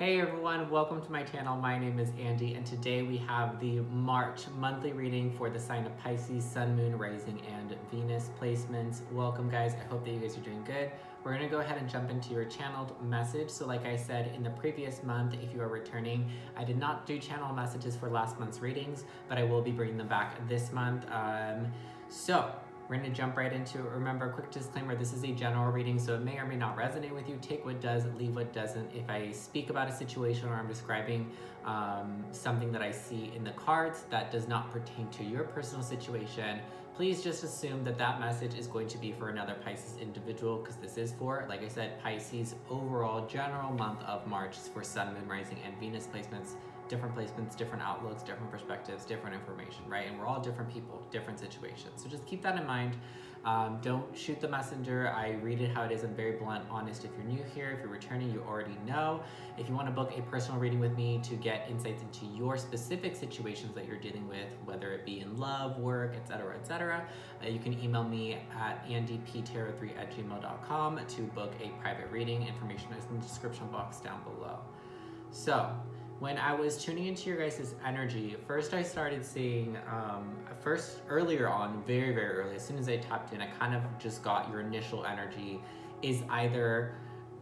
Hey everyone, welcome to my channel. My name is Andy, and today we have the March monthly reading for the sign of Pisces, Sun, Moon, Rising, and Venus placements. Welcome guys, I hope that you guys are doing good. We're going to go ahead and jump into your channeled message. So like I said in the previous month, if you are returning, I did not do channel messages for last month's readings, but I will be bringing them back this month. We're going to jump right into it. Remember, a quick disclaimer, this is a general reading, so it may or may not resonate with you. Take what does, leave what doesn't. If I speak about a situation or I'm describing something that I see in the cards that does not pertain to your personal situation, please just assume that that message is going to be for another Pisces individual, because this is for, like I said, Pisces overall general month of March for Sun, Moon, Rising, and Venus placements. Different placements, different outlooks, different perspectives, different information, right? And we're all different people, different situations. So just keep that in mind. Don't shoot the messenger. I read it how it is. I'm very blunt, honest. If you're new here, if you're returning, you already know. If you want to book a personal reading with me to get insights into your specific situations that you're dealing with, whether it be in love, work, etc., you can email me at andyptarot3@gmail.com to book a private reading. Information is in the description box down below. So, when I was tuning into your guys' energy, first I started seeing, earlier on, very, very early, as soon as I tapped in, I kind of just got your initial energy is I'm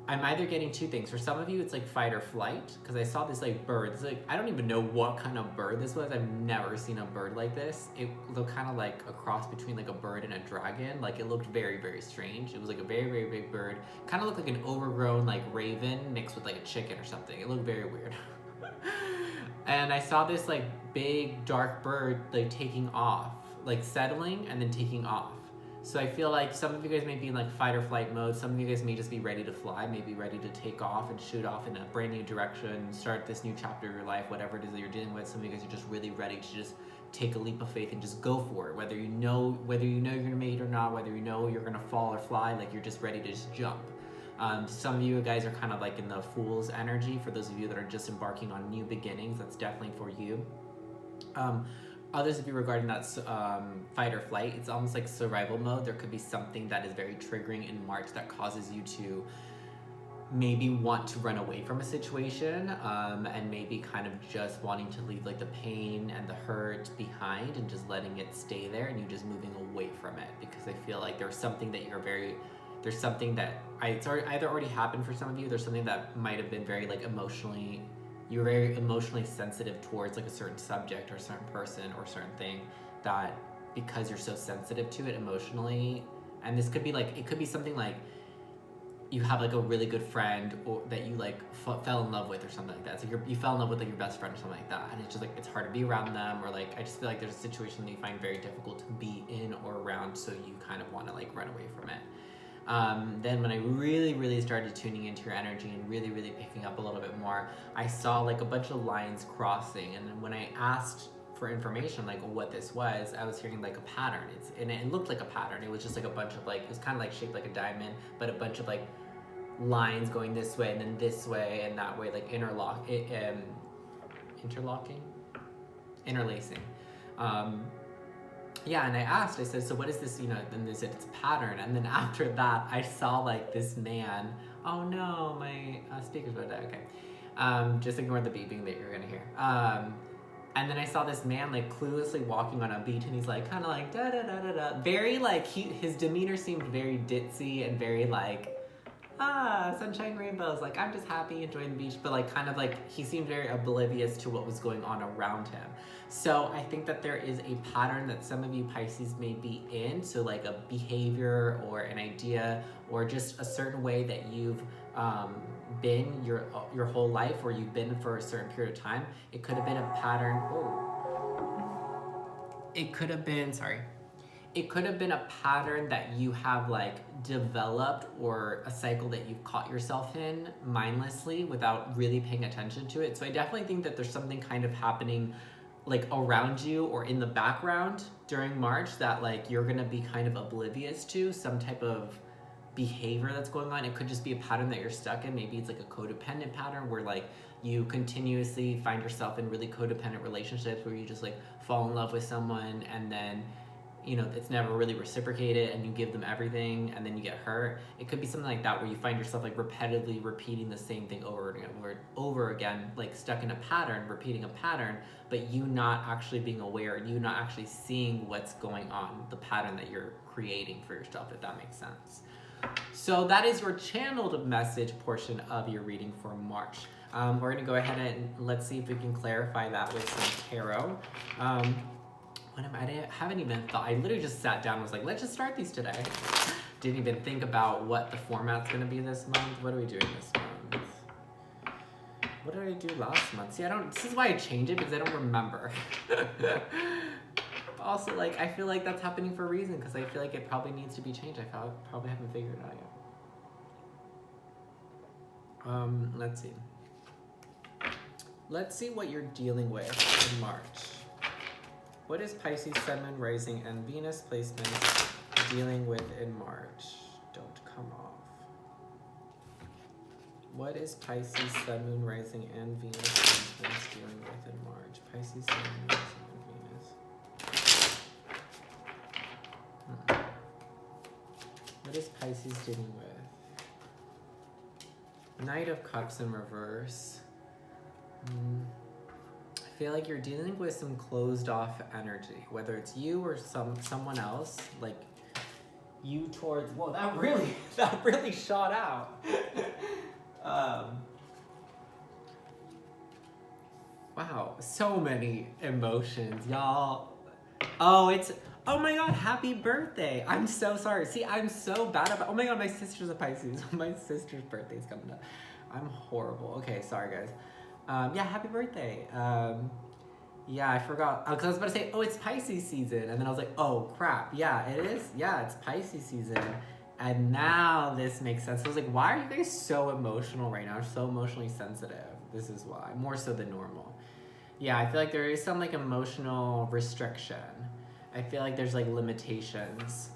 either getting two things. For some of you, it's like fight or flight, because I saw this like bird. It's like, I don't even know what kind of bird this was. I've never seen a bird like this. It looked kind of like a cross between like a bird and a dragon. Like it looked very, very strange. It was like a very, very big bird. Kind of looked like an overgrown like raven mixed with like a chicken or something. It looked very weird. And I saw this like big dark bird like taking off, like settling and then taking off. So I feel like some of you guys may be in like fight or flight mode. Some of you guys may just be ready to fly, maybe ready to take off and shoot off in a brand new direction, start this new chapter of your life, whatever it is that you're dealing with. Some of you guys are just really ready to just take a leap of faith and just go for it. Whether you know you're gonna make it or not, whether you know you're gonna fall or fly, like you're just ready to just jump. Some of you guys are kind of like in the fool's energy. For those of you that are just embarking on new beginnings, that's definitely for you. Others of you regarding that fight or flight, it's almost like survival mode. There could be something that is very triggering in March that causes you to maybe want to run away from a situation, and maybe kind of just wanting to leave like the pain and the hurt behind and just letting it stay there, and you just moving away from it, because I feel like there's something that it's either already happened for some of you. There's something that might have been very like you're very emotionally sensitive towards like a certain subject or a certain person or a certain thing, that because you're so sensitive to it emotionally, and this could be like, it could be something like you have like a really good friend or that you like fell in love with or something like that. So you fell in love with like your best friend or something like that, and it's just like it's hard to be around them, or like I just feel like there's a situation that you find very difficult to be in or around, so you kind of want to like run away from it. Then when I really, really started tuning into your energy and really, really picking up a little bit more, I saw like a bunch of lines crossing. And then when I asked for information, like what this was, I was hearing like a pattern. And it looked like a pattern. It was just like a bunch of like, it was kind of like shaped like a diamond, but a bunch of like lines going this way and then this way and that way, like interlacing. Yeah, and I said, so what is this, then they said it's a pattern. And then after that, I saw like this man, oh no, my speakers went out, okay. Just ignore the beeping that you're gonna hear. And then I saw this man like cluelessly walking on a beach, and he's like, kind of like da da da da da. Very like, his demeanor seemed very ditzy and very like, sunshine, rainbows, like I'm just happy enjoying the beach, but like kind of like he seemed very oblivious to what was going on around him. So I think that there is a pattern that some of you Pisces may be in, so like a behavior or an idea or just a certain way that you've been your whole life, or you've been for a certain period of time. It could have been a pattern. It could have been a pattern that you have like developed, or a cycle that you've caught yourself in mindlessly without really paying attention to it. So I definitely think that there's something kind of happening like around you or in the background during March that like you're gonna be kind of oblivious to, some type of behavior that's going on. It could just be a pattern that you're stuck in. Maybe it's like a codependent pattern where like you continuously find yourself in really codependent relationships where you just like fall in love with someone, and then you know, it's never really reciprocated and you give them everything and then you get hurt. It could be something like that where you find yourself like repetitively repeating the same thing over and over again, like stuck in a pattern, repeating a pattern, but you not actually being aware, you not actually seeing what's going on, the pattern that you're creating for yourself, if that makes sense. So that is your channeled message portion of your reading for March. We're gonna go ahead and let's see if we can clarify that with some tarot. I haven't even thought, I literally just sat down and was like, let's just start these today. Didn't even think about what the format's gonna be this month. What are we doing this month? What did I do last month? See, this is why I change it, because I don't remember. Also, like, I feel like that's happening for a reason, because I feel like it probably needs to be changed. I probably haven't figured it out yet. Let's see. Let's see what you're dealing with in March. What is Pisces, Sun, Moon, Rising, and Venus placements dealing with in March? Don't come off. What is Pisces, Sun, Moon, Rising, and Venus placements dealing with in March? Pisces, Sun, Moon, Rising, and Venus. What is Pisces dealing with? Knight of Cups in reverse. I feel like you're dealing with some closed off energy, whether it's you or someone else, like you towards, whoa, that really shot out. Wow, so many emotions, y'all. Oh my God, happy birthday. I'm so sorry. See, I'm so bad about, oh my God, my sister's a Pisces. My sister's birthday's coming up. I'm horrible. Okay, sorry guys. Yeah, happy birthday. Yeah, I forgot. Because I was about to say, oh, it's Pisces season. And then I was like, oh, crap. Yeah, it is. Yeah, it's Pisces season. And now this makes sense. So I was like, why are you guys so emotional right now? So emotionally sensitive. This is why. More so than normal. Yeah, I feel like there is some, like, emotional restriction. I feel like there's, like, limitations.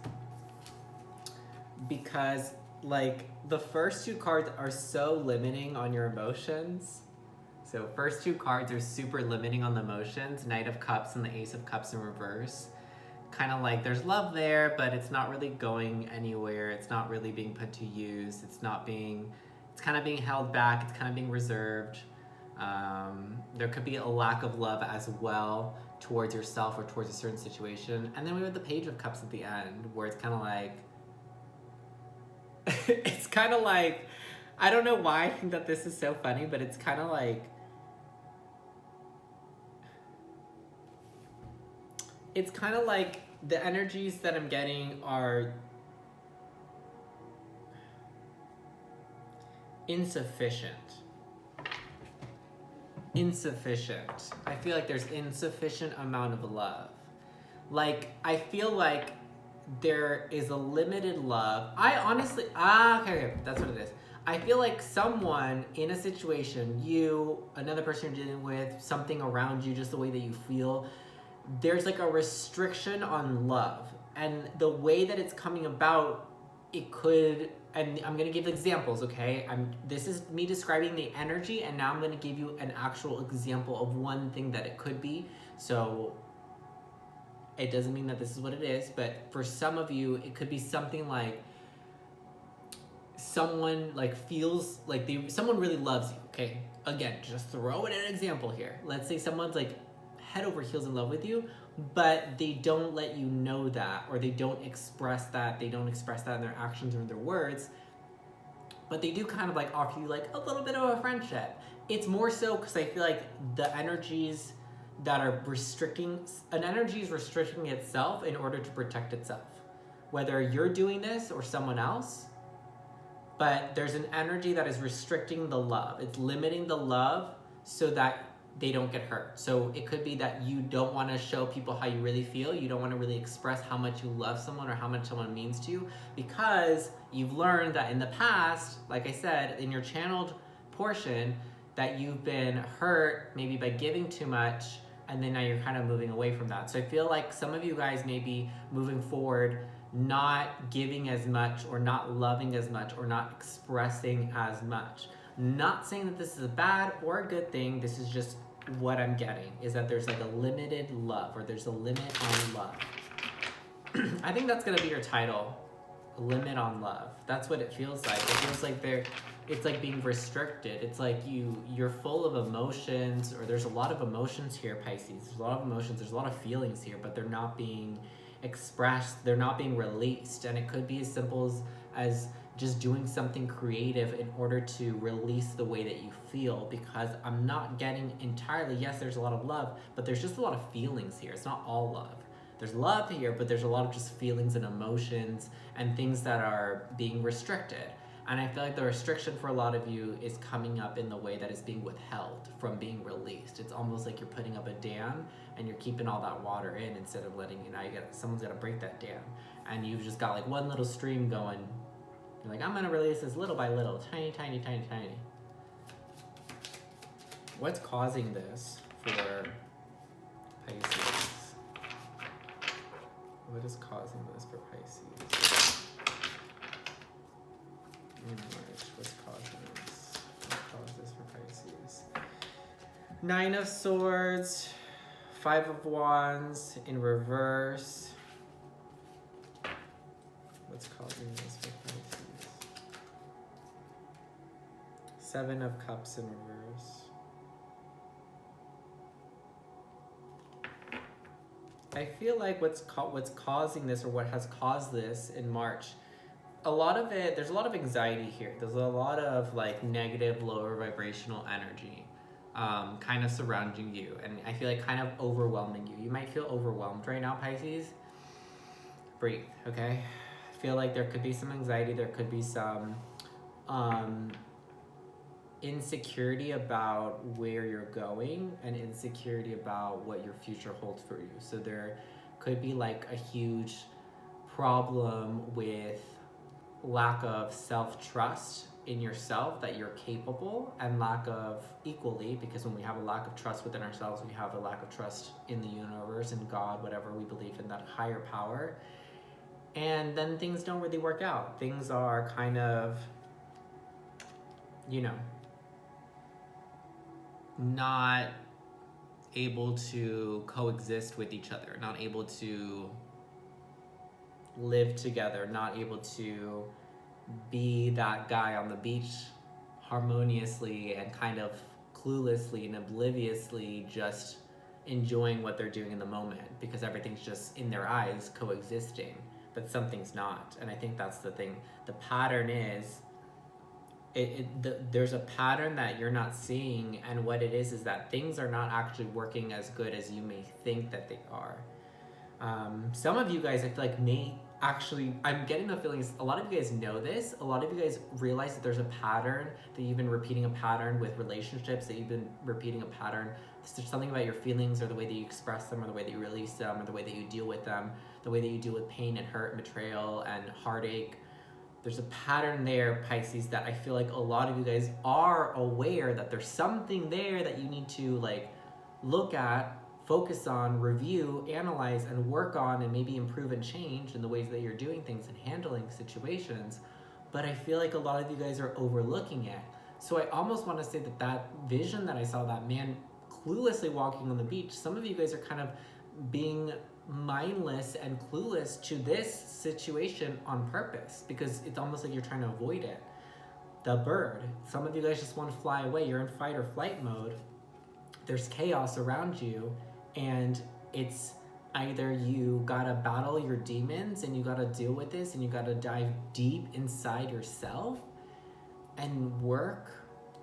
Because, like, the first two cards are so limiting on your emotions. So first two cards are super limiting on the emotions, Knight of Cups and the Ace of Cups in reverse. Kind of like there's love there, but it's not really going anywhere. It's not really being put to use. It's kind of being held back. It's kind of being reserved. There could be a lack of love as well towards yourself or towards a certain situation. And then we have the Page of Cups at the end, where it's kind of like, it's kind of like, I don't know why I think that this is so funny, but it's kind of like, it's kind of like the energies that I'm getting are insufficient. I feel like there's insufficient amount of love. Like, I feel like there is a limited love. I honestly, okay, that's what it is. I feel like someone in a situation, you, another person you're dealing with, something around you, just the way that you feel, there's like a restriction on love. And the way that it's coming about, it could, and I'm gonna give examples, okay? This is me describing the energy, and now I'm gonna give you an actual example of one thing that it could be. So it doesn't mean that this is what it is, but for some of you, it could be something like someone like feels like someone really loves you, okay? Again, just throw it an example here. Let's say someone's like head over heels in love with you, but they don't let you know that, or they don't express that. They don't express that in their actions or in their words, but they do kind of like offer you like a little bit of a friendship. It's more so because I feel like the energies that are restricting, an energy is restricting itself in order to protect itself. Whether you're doing this or someone else, but there's an energy that is restricting the love. It's limiting the love so that they don't get hurt. So it could be that you don't want to show people how you really feel. You don't want to really express how much you love someone or how much someone means to you, because you've learned that in the past, like I said, in your channeled portion, that you've been hurt maybe by giving too much, and then now you're kind of moving away from that. So I feel like some of you guys may be moving forward not giving as much, or not loving as much, or not expressing as much. Not saying that this is a bad or a good thing. This is just what I'm getting, is that there's like a limited love, or there's a limit on love. I think that's gonna be your title. Limit on love. That's what it feels like. It feels like it's like being restricted. It's like you're full of emotions, or there's a lot of emotions here, Pisces. There's a lot of emotions, there's a lot of feelings here, but they're not being expressed, they're not being released. And it could be as simple as just doing something creative in order to release the way that you feel, because I'm not getting entirely, yes, there's a lot of love, but there's just a lot of feelings here. It's not all love. There's love here, but there's a lot of just feelings and emotions and things that are being restricted. And I feel like the restriction for a lot of you is coming up in the way that is being withheld from being released. It's almost like you're putting up a dam and you're keeping all that water in instead of letting, someone's got to break that dam. And you've just got like one little stream going. You're like, I'm going to release this little by little, tiny, tiny, tiny, tiny. What's causing this for Pisces? What is causing this for Pisces? In March, what's causing this? What caused this for Pisces? 9 of Swords, 5 of Wands in reverse. What's causing this for Pisces? 7 of Cups in reverse. I feel like what's causing this, or what has caused this in March, a lot of it, there's a lot of anxiety here. There's a lot of like negative, lower vibrational energy kind of surrounding you. And I feel like kind of overwhelming you. You might feel overwhelmed right now, Pisces. Breathe, okay? I feel like there could be some anxiety. There could be some insecurity about where you're going, and insecurity about what your future holds for you. So there could be like a huge problem with lack of self-trust in yourself, that you're capable, and lack of equally, because when we have a lack of trust within ourselves, we have a lack of trust in the universe, in God, whatever we believe in, that higher power. And then things don't really work out. Things are kind of, not able to coexist with each other, not able to live together, not able to be that guy on the beach harmoniously and kind of cluelessly and obliviously just enjoying what they're doing in the moment, because everything's just in their eyes coexisting, but something's not. And I think that's the thing. The pattern is there's a pattern that you're not seeing, and what it is that things are not actually working as good as you may think that they are. Some of you guys, I feel like, I'm getting the feelings, a lot of you guys know this, a lot of you guys realize that there's a pattern, that you've been repeating a pattern with relationships, that you've been repeating a pattern. There's something about your feelings, or the way that you express them, or the way that you release them, or the way that you deal with them, the way that you deal with pain and hurt and betrayal and heartache. There's a pattern there, Pisces, that I feel like a lot of you guys are aware that there's something there that you need to like look at, focus on, review, analyze, and work on, and maybe improve and change in the ways that you're doing things and handling situations. But I feel like a lot of you guys are overlooking it. So I almost want to say that vision that I saw, that man cluelessly walking on the beach, some of you guys are kind of being mindless and clueless to this situation on purpose, because it's almost like you're trying to avoid it. The bird, some of you guys just want to fly away. You're in fight or flight mode. There's chaos around you, and it's either you gotta battle your demons and you gotta deal with this, and you gotta dive deep inside yourself and work,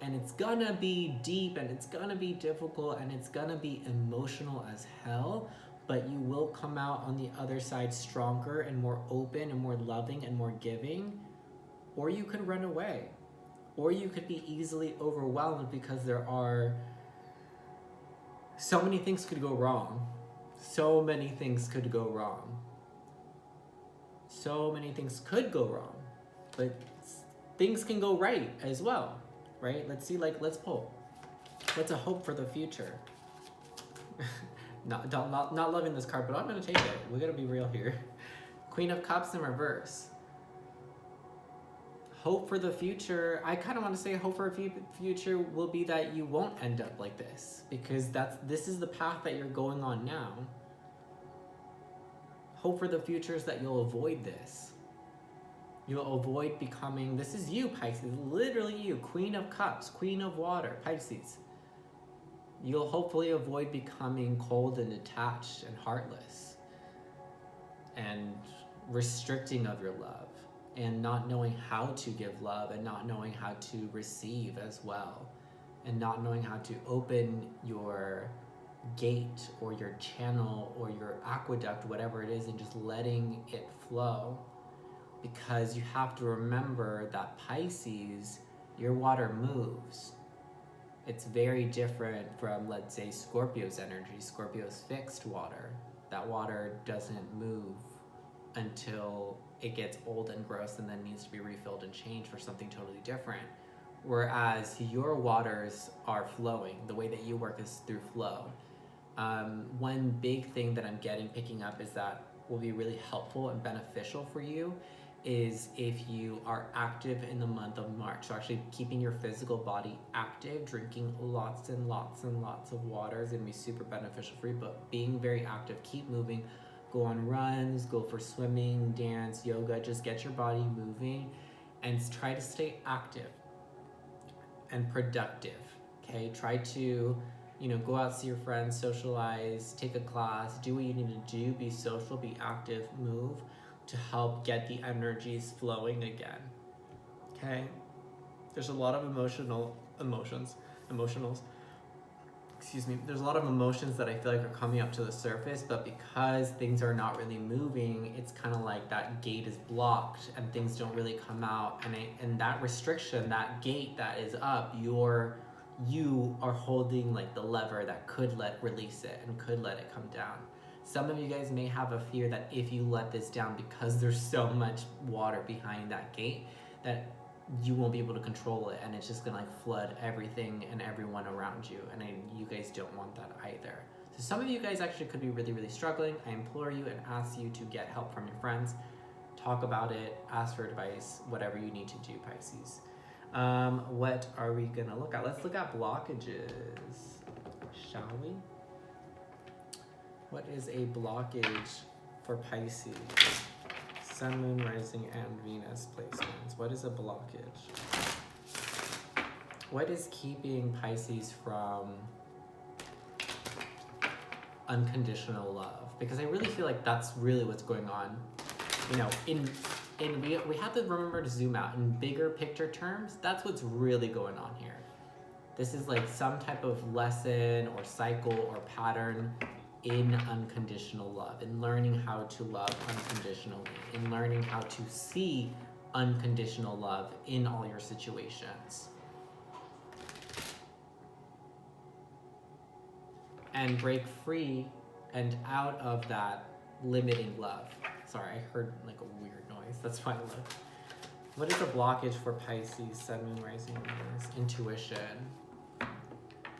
and it's gonna be deep, and it's gonna be difficult, and it's gonna be emotional as hell, but you will come out on the other side stronger and more open and more loving and more giving. Or you could run away, or you could be easily overwhelmed, because there are so many things could go wrong. So many things could go wrong. So many things could go wrong, but things can go right as well, right? Let's pull. What's a hope for the future? Not loving this card, but I'm gonna take it. We gotta be real here. Queen of Cups in reverse. Hope for the future. I kind of want to say hope for a future will be that you won't end up like this, because this is the path that you're going on now. hope for the future is that you'll avoid this. You'll avoid becoming, this is you, Pisces, literally you, Queen of Cups, Queen of Water, Pisces. You'll hopefully avoid becoming cold and detached and heartless and restricting of your love and not knowing how to give love and not knowing how to receive as well and not knowing how to open your gate or your channel or your aqueduct, whatever it is, and just letting it flow. Because you have to remember that Pisces, your water moves. It's very different from, let's say, Scorpio's energy. Scorpio's fixed water. That water doesn't move until it gets old and gross and then needs to be refilled and changed for something totally different. Whereas your waters are flowing. The way that you work is through flow. One big thing that I'm picking up is that will be really helpful and beneficial for you is if you are active in the month of March. So actually keeping your physical body active, drinking lots and lots and lots of water is gonna be super beneficial for you, but being very active, keep moving, go on runs, go for swimming, dance, yoga, just get your body moving and try to stay active and productive, okay? Try to, go out, see your friends, socialize, take a class, do what you need to do, be social, be active, move to help get the energies flowing again, okay? There's a lot of emotionals. There's a lot of emotions that I feel like are coming up to the surface, but because things are not really moving, it's kind of like that gate is blocked and things don't really come out. And that restriction, that gate that is up, you are holding like the lever that could release it and could let it come down. Some of you guys may have a fear that if you let this down, because there's so much water behind that gate, that you won't be able to control it and it's just gonna flood everything and everyone around you. And you guys don't want that either. So some of you guys actually could be really, really struggling. I implore you and ask you to get help from your friends. Talk about it, ask for advice, whatever you need to do, Pisces. What are we gonna look at? Let's look at blockages, shall we? What is a blockage for Pisces? Sun, Moon, Rising, and Venus placements. What is a blockage? What is keeping Pisces from unconditional love? Because I really feel like that's really what's going on. We have to remember to zoom out. In bigger picture terms, that's what's really going on here. This is like some type of lesson or cycle or pattern in unconditional love, in learning how to love unconditionally, in learning how to see unconditional love in all your situations. And break free and out of that limiting love. Sorry, I heard like a weird noise. That's why I looked. What is a blockage for Pisces, Sun, Moon, Rising, Venus? Intuition.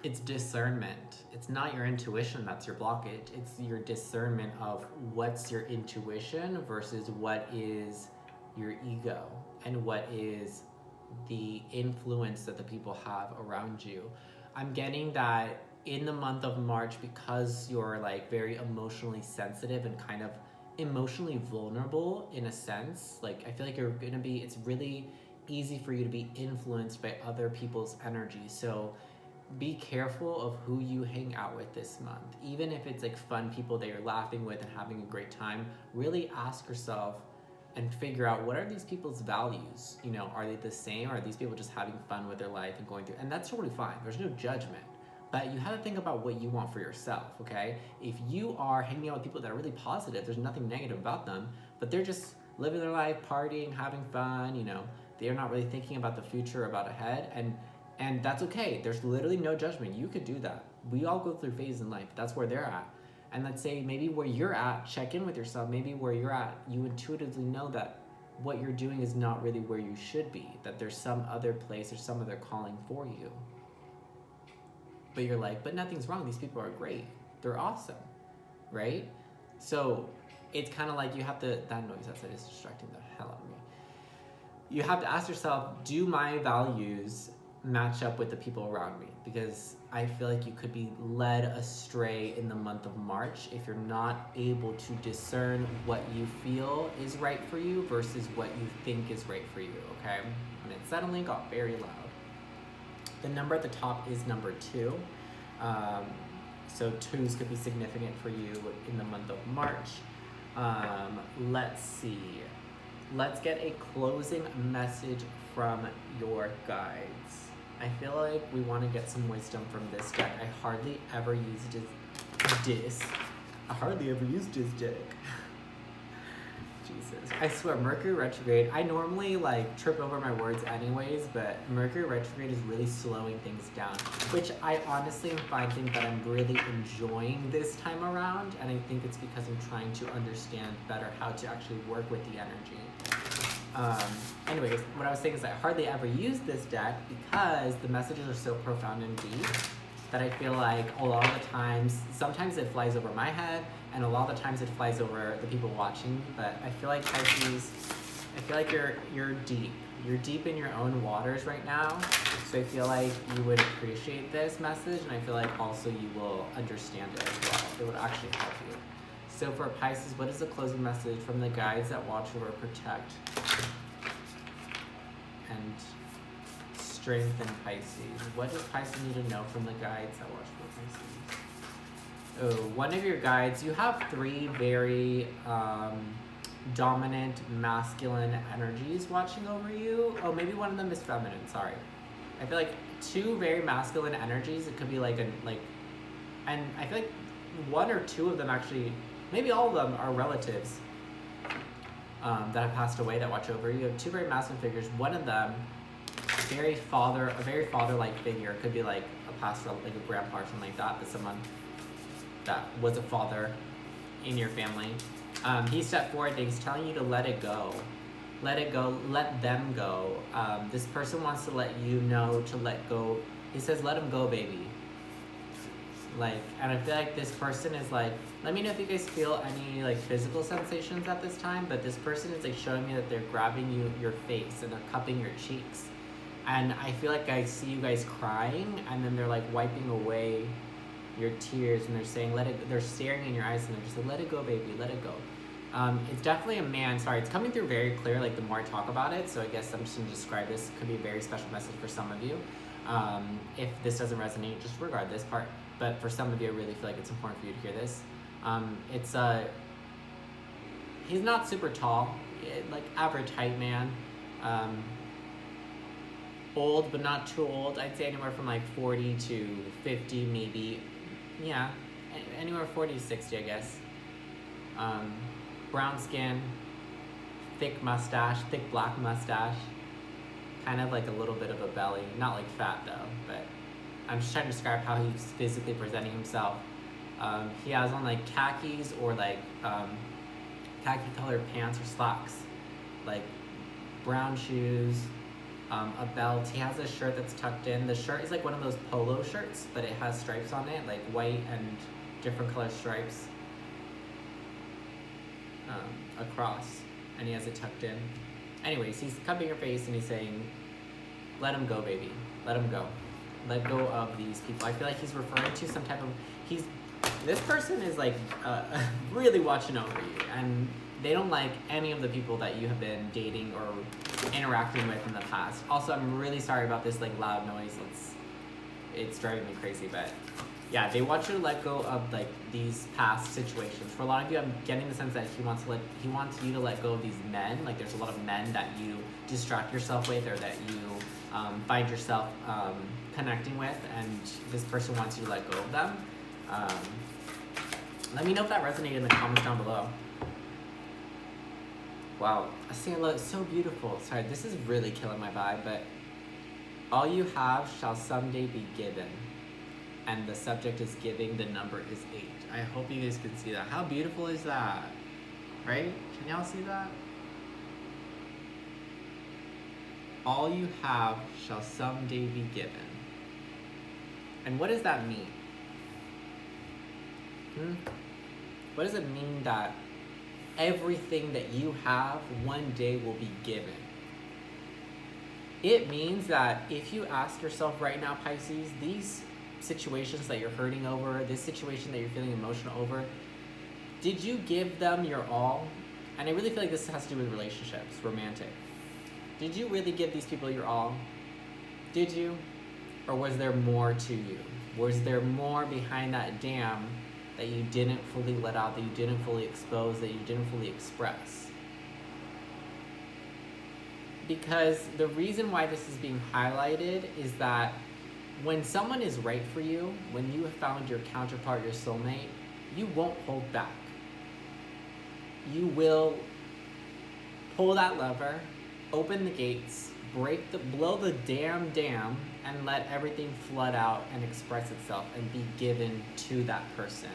It's discernment. It's not your intuition that's your blockage. It's your discernment of what's your intuition versus what is your ego and what is the influence that the people have around you. I'm getting that in the month of March, because you're like very emotionally sensitive and kind of emotionally vulnerable in a sense, like I feel like it's really easy for you to be influenced by other people's energy. So be careful of who you hang out with this month. Even if it's like fun people that you're laughing with and having a great time, really ask yourself and figure out, what are these people's values? Are they the same? Or are these people just having fun with their life and going through? And that's totally fine. There's no judgment. But you have to think about what you want for yourself, okay? If you are hanging out with people that are really positive, there's nothing negative about them, but they're just living their life, partying, having fun, they're not really thinking about the future, about ahead, and that's okay. There's literally no judgment. You could do that. We all go through phases in life. That's where they're at. And let's say maybe where you're at, check in with yourself. Maybe where you're at, you intuitively know that what you're doing is not really where you should be, that there's some other place or some other calling for you. But you're like, but nothing's wrong. These people are great. They're awesome, right? So it's kind of like you have to, that noise outside is distracting the hell out of me. You have to ask yourself, do my values match up with the people around me, because I feel like you could be led astray in the month of March if you're not able to discern what you feel is right for you versus what you think is right for you, okay? And it suddenly got very loud. The number at the top is number 2. So 2s could be significant for you in the month of March. Let's see. Let's get a closing message from your guides. I feel like we want to get some wisdom from this deck. I hardly ever used this. I hardly ever used this deck. Jesus. I swear, Mercury retrograde, I normally like trip over my words anyways, but Mercury retrograde is really slowing things down, which I honestly am finding that I'm really enjoying this time around, and I think it's because I'm trying to understand better how to actually work with the energy. Anyways, what I was saying is I hardly ever use this deck because the messages are so profound and deep that I feel like a lot of the times, sometimes it flies over my head, and a lot of the times it flies over the people watching. But I feel like Pisces, I feel like you're deep. You're deep in your own waters right now. So I feel like you would appreciate this message, and I feel like also you will understand it as well. It would actually help you. So for Pisces, what is the closing message from the guides that watch over, protect, and strengthen Pisces? What does Pisces need to know from the guides that watch over Pisces? Oh, one of your guides, you have 3 very dominant masculine energies watching over you. Oh, maybe one of them is feminine, sorry. I feel like 2 very masculine energies. It could be like and I feel like 1 or 2 of them actually, maybe all of them are relatives that have passed away that watch over you. You have 2 very masculine figures. One of them, a very father-like figure. It could be like a pastor, like a grandpa or something like that, but someone that was a father in your family. He stepped forward and he's telling you to let it go. Let it go, let them go. This person wants to let you know to let go. He says, let him go, baby. Like, and I feel like this person is like, let me know if you guys feel any like physical sensations at this time, but this person is like showing me that they're grabbing your face and they're cupping your cheeks. And I feel like I see you guys crying, and then they're like wiping away your tears, and they're saying, they're staring in your eyes, and they're just like, let it go, baby, let it go. It's definitely a man. Sorry, it's coming through very clear, like the more I talk about it, so I guess I'm just gonna describe this. It could be a very special message for some of you. If this doesn't resonate, just disregard this part. But for some of you, I really feel like it's important for you to hear this. He's not super tall, like average height man. Old, but not too old. I'd say anywhere from like 40 to 50, maybe. Yeah, anywhere 40 to 60, I guess. Brown skin, thick mustache, thick black mustache. Kind of like a little bit of a belly. Not like fat though, but I'm just trying to describe how he's physically presenting himself. He has on like khakis or like khaki colored pants or slacks, like brown shoes, a belt. He has a shirt that's tucked in. The shirt is like one of those polo shirts, but it has stripes on it, like white and different color stripes across, and he has it tucked in. Anyways, he's cupping your face and he's saying, let him go, baby, let him go. Let go of these people. I feel like he's referring to some type of, this person is like really watching over you, and they don't like any of the people that you have been dating or interacting with in the past. Also, I'm really sorry about this like loud noise. It's driving me crazy, but yeah, they want you to let go of like these past situations. For a lot of you, I'm getting the sense that he wants you to let go of these men. Like there's a lot of men that you distract yourself with, or that you find yourself connecting with, and this person wants you to let go of them. Let me know if that resonated in the comments down below. Wow, Asela, it's so beautiful. Sorry, this is really killing my vibe, but all you have shall someday be given. And the subject is giving, the number is 8. I hope you guys can see that. How beautiful is that? Right? Can y'all see that? All you have shall someday be given. And what does that mean? What does it mean that everything that you have one day will be given? It means that if you ask yourself right now, Pisces, these situations that you're hurting over, this situation that you're feeling emotional over, did you give them your all? And I really feel like this has to do with relationships, romantic. Did you really give these people your all? Did you? Or was there more to you? Was there more behind that dam that you didn't fully let out, that you didn't fully expose, that you didn't fully express? Because the reason why this is being highlighted is that when someone is right for you, when you have found your counterpart, your soulmate, you won't hold back. You will pull that lever, open the gates, blow the dam, and let everything flood out and express itself and be given to that person.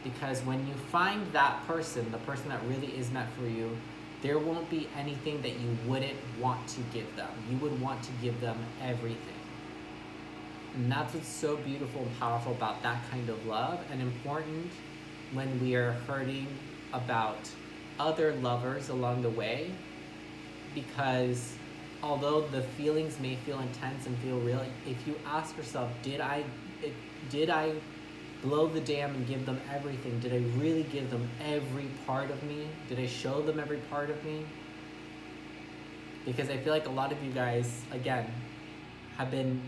Because when you find that person, the person that really is meant for you, there won't be anything that you wouldn't want to give them. You would want to give them everything. And that's what's so beautiful and powerful about that kind of love, and important when we are hurting about other lovers along the way. Because although the feelings may feel intense and feel real, if you ask yourself, did I blow the dam and give them everything? Did I really give them every part of me? Did I show them every part of me? Because I feel like a lot of you guys, again, have been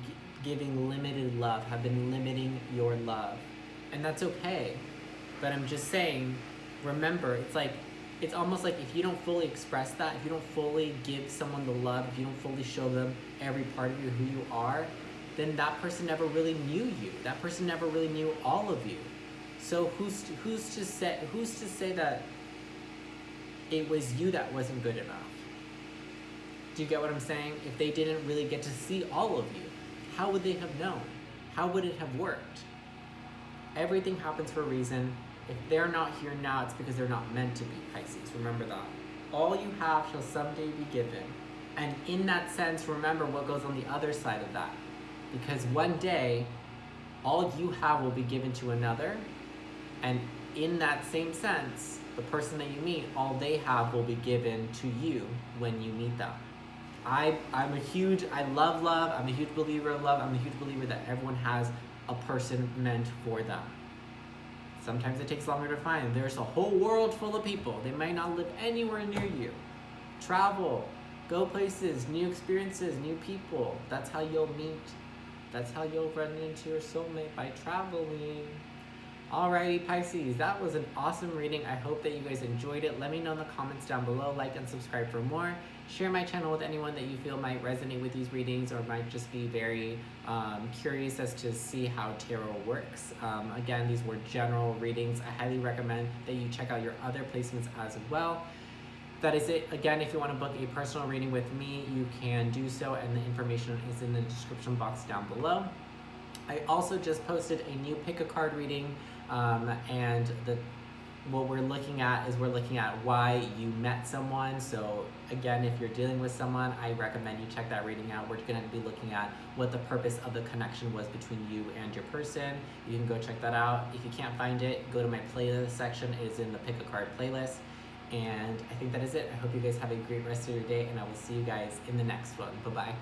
giving limited love, have been limiting your love. And that's okay. But I'm just saying, remember, it's almost like if you don't fully express that, if you don't fully give someone the love, if you don't fully show them every part of you, who you are, then that person never really knew you. That person never really knew all of you. So who's to say that it was you that wasn't good enough? Do you get what I'm saying? If they didn't really get to see all of you, how would they have known? How would it have worked? Everything happens for a reason. If they're not here now, it's because they're not meant to be, Pisces. Remember that. All you have shall someday be given. And in that sense, remember what goes on the other side of that. Because one day, all you have will be given to another. And in that same sense, the person that you meet, all they have will be given to you when you meet them. I love love. I'm a huge believer of love. I'm a huge believer that everyone has a person meant for them. Sometimes it takes longer to find. There's a whole world full of people. They might not live anywhere near you. Travel, go places, new experiences, new people. That's how you'll meet. That's how you'll run into your soulmate, by traveling. Alrighty, Pisces, that was an awesome reading. I hope that you guys enjoyed it. Let me know in the comments down below. Like and subscribe for more. Share my channel with anyone that you feel might resonate with these readings, or might just be very curious as to see how tarot works. Again, these were general readings. I highly recommend that you check out your other placements as well. That is it. Again, if you want to book a personal reading with me, you can do so, and the information is in the description box down below. I also just posted a new pick a card reading, and what we're looking at is why you met someone. So again, if you're dealing with someone, I recommend you check that reading out. We're going to be looking at what the purpose of the connection was between you and your person. You can go check that out. If you can't find it, go to my playlist section. It is in the pick a card playlist. And I think that is it. I hope you guys have a great rest of your day, and I will see you guys in the next one. Bye-bye.